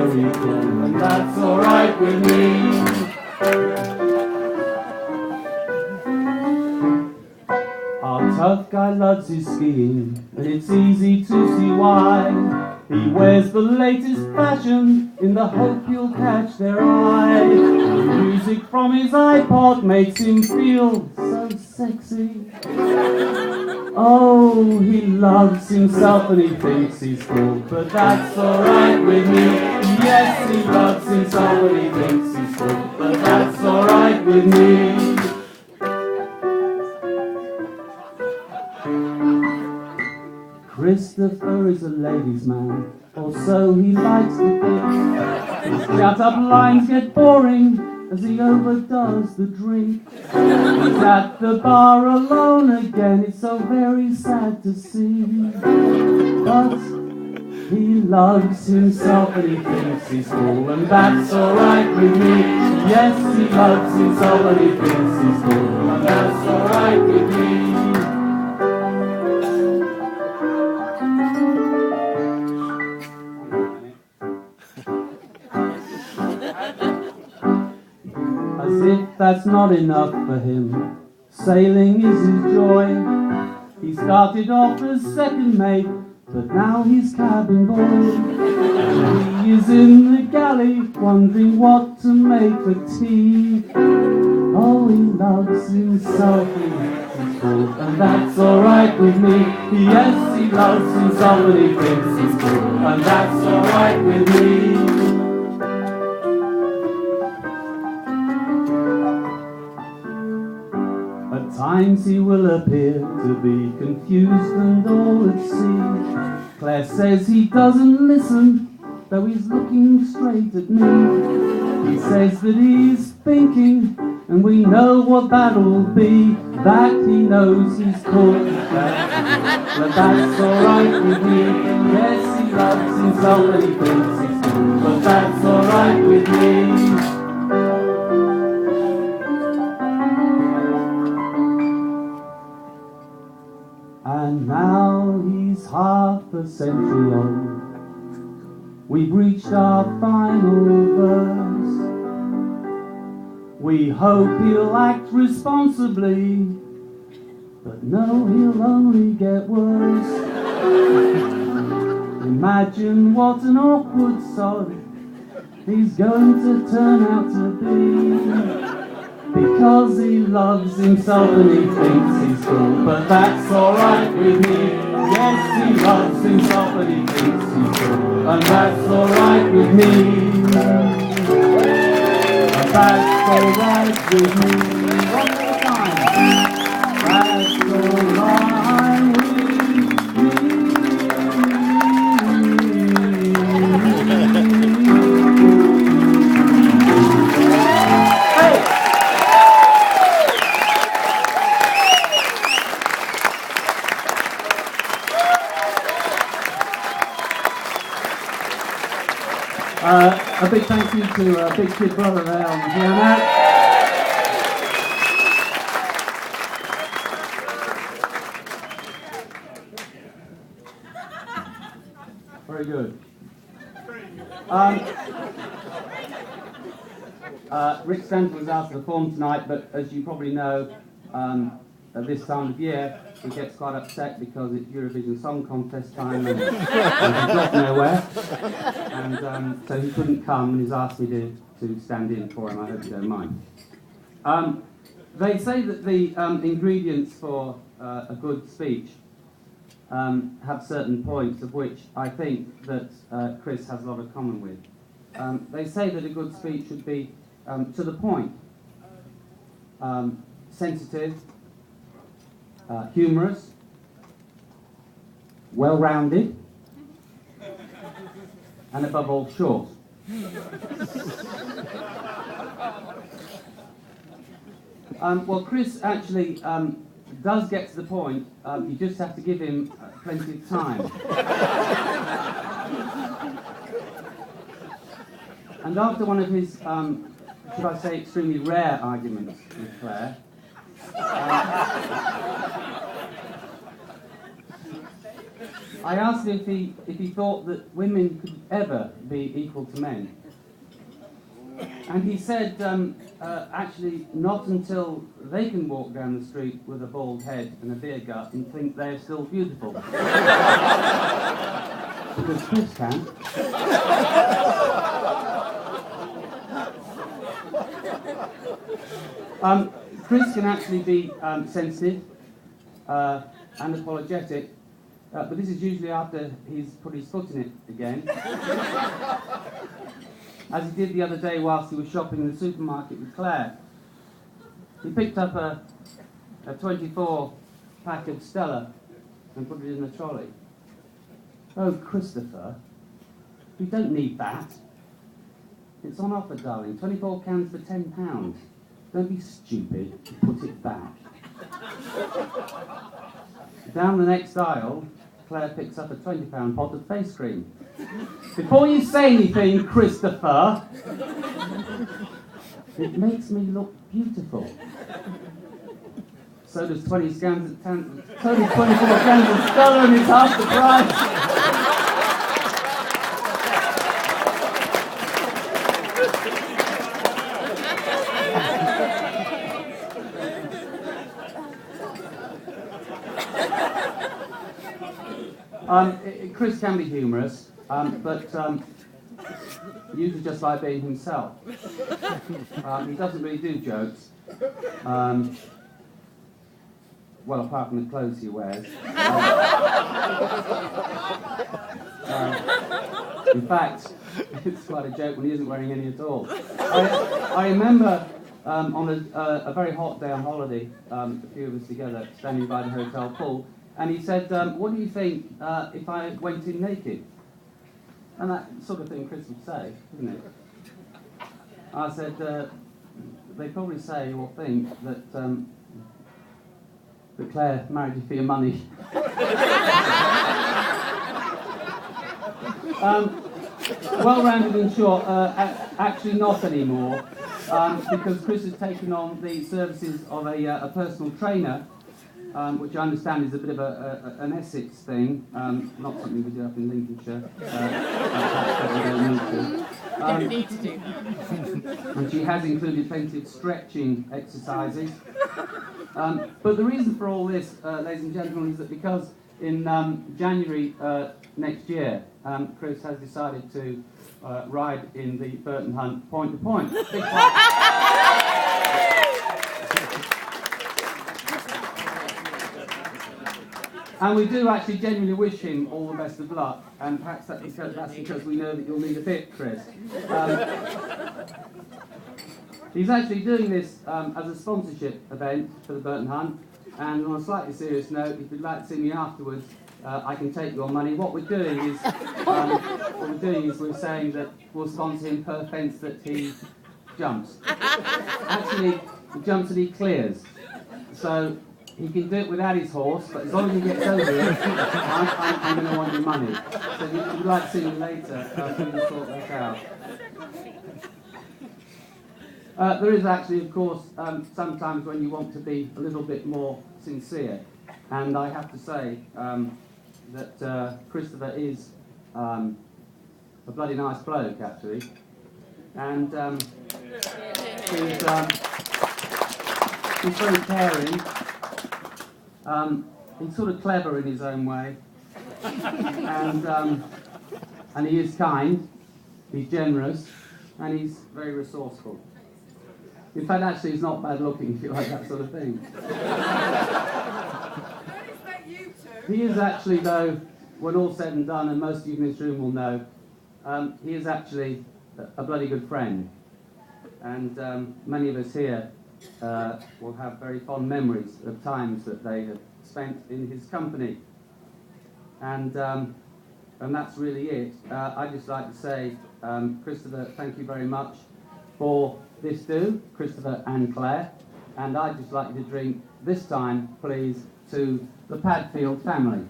very cold, and that's alright with me. Our tough guy loves his skiing, and it's easy to see why. He wears the latest fashion in the hope you'll catch their eye. The music from his iPod makes him feel so sexy. Oh, he loves himself and he thinks he's cool, but that's alright with me. Yes, he loves himself and he thinks he's cool, but that's alright with me. Christopher is a ladies' man, or so he likes to think. His shut-up lines get boring as he overdoes the drink. He's at the bar alone again, it's so very sad to see. But he loves himself and he thinks he's cool, and that's alright with me. Yes, he loves himself and he thinks he's cool, and that's alright with me. As if that's not enough for him, sailing is his joy. He started off as second mate, but now he's cabin boy. He is in the galley, wondering what to make for tea. Oh, he loves himself, he's cool, and that's alright with me. Yes, he loves himself and he thinks he's cool, and that's alright with me. At times he will appear to be confused and all at sea. Claire says he doesn't listen, though he's looking straight at me. He says that he's thinking, and we know what that'll be. That he knows he's cool, but that's alright with me. Yes, he loves himself and he thinks he's cool, but that's alright with me. And now he's half a century old. We've reached our final verse. We hope he'll act responsibly, but no, he'll only get worse. Imagine what an awkward sod he's going to turn out to be. Because he loves himself and he thinks he's cool, but that's alright with me. Yes, he loves himself and he thinks he's cool, and that's alright with me. And that's alright with me. One more time. That's alright with me. A big thank you to Big Kid Brother there on the piano. Very good. Rick Stanton was out to perform tonight, but as you probably know, at this time of year, he gets quite upset because it's Eurovision Song Contest time and he's got nowhere. And so he couldn't come, and he's asked me to stand in for him. I hope you don't mind. They say that the ingredients for a good speech have certain points, of which I think that Chris has a lot of common with. They say that a good speech should be to the point, sensitive, humorous, well-rounded, and above all, short. Well, Chris actually does get to the point. You just have to give him plenty of time. And after one of his, should I say, extremely rare arguments with Claire, I asked him if he thought that women could ever be equal to men. And he said, actually, not until they can walk down the street with a bald head and a beer gut and think they're still beautiful. Because Chris can. Chris can actually be sensitive and apologetic, but this is usually after he's put his foot in it again. As he did the other day whilst he was shopping in the supermarket with Claire. He picked up a 24 pack of Stella and put it in the trolley. Oh, Christopher, you don't need that. It's on offer, darling. 24 cans for £10. Don't be stupid. Put it back. Down the next aisle, Claire picks up a £20 pot of face cream. Before you say anything, Christopher, it makes me look beautiful. So does 24 cans of Stella, and it's half the price. Chris can be humorous, but usually just like being himself. He doesn't really do jokes, well, apart from the clothes he wears. In fact, it's quite a joke when he isn't wearing any at all. I remember on a very hot day on holiday, a few of us together standing by the hotel pool, and he said, what do you think if I went in naked? And that sort of thing Chris would say, isn't it? I said, they probably say or think that Claire married you for your money. Well-rounded and short, actually not anymore, because Chris has taken on the services of a personal trainer, which I understand is a bit of an Essex thing, not something we do up in Lincolnshire. Don't need to do that. And she has included plenty of stretching exercises. But the reason for all this, ladies and gentlemen, is that because in January next year, Chris has decided to ride in the Burton Hunt point-to-point. And we do actually genuinely wish him all the best of luck, and perhaps that's because we know that you'll need a bit, Chris. He's actually doing this as a sponsorship event for the Burton Hunt, and on a slightly serious note, if you'd like to see me afterwards, I can take your money. What we're doing is we're saying that we'll sponsor him per fence that he jumps. Actually, the jumps that he clears. So he can do it without his horse, but as long as he gets over it, I'm going to want your money. So if you'd like to see me later, we can sort that out. There is actually, of course, sometimes when you want to be a little bit more sincere, and I have to say that Christopher is a bloody nice bloke, actually, and he's very caring. He's sort of clever in his own way, and he is kind, he's generous, and he's very resourceful. In fact, actually, he's not bad looking, if you like that sort of thing. He is actually, though, when all's said and done, and most of you in this room will know, he is actually a bloody good friend. And many of us here will have very fond memories of times that they have spent in his company. And that's really it. I'd just like to say, Christopher, thank you very much for this do, Christopher and Claire. And I'd just like you to drink, this time, please, to the Padfield family.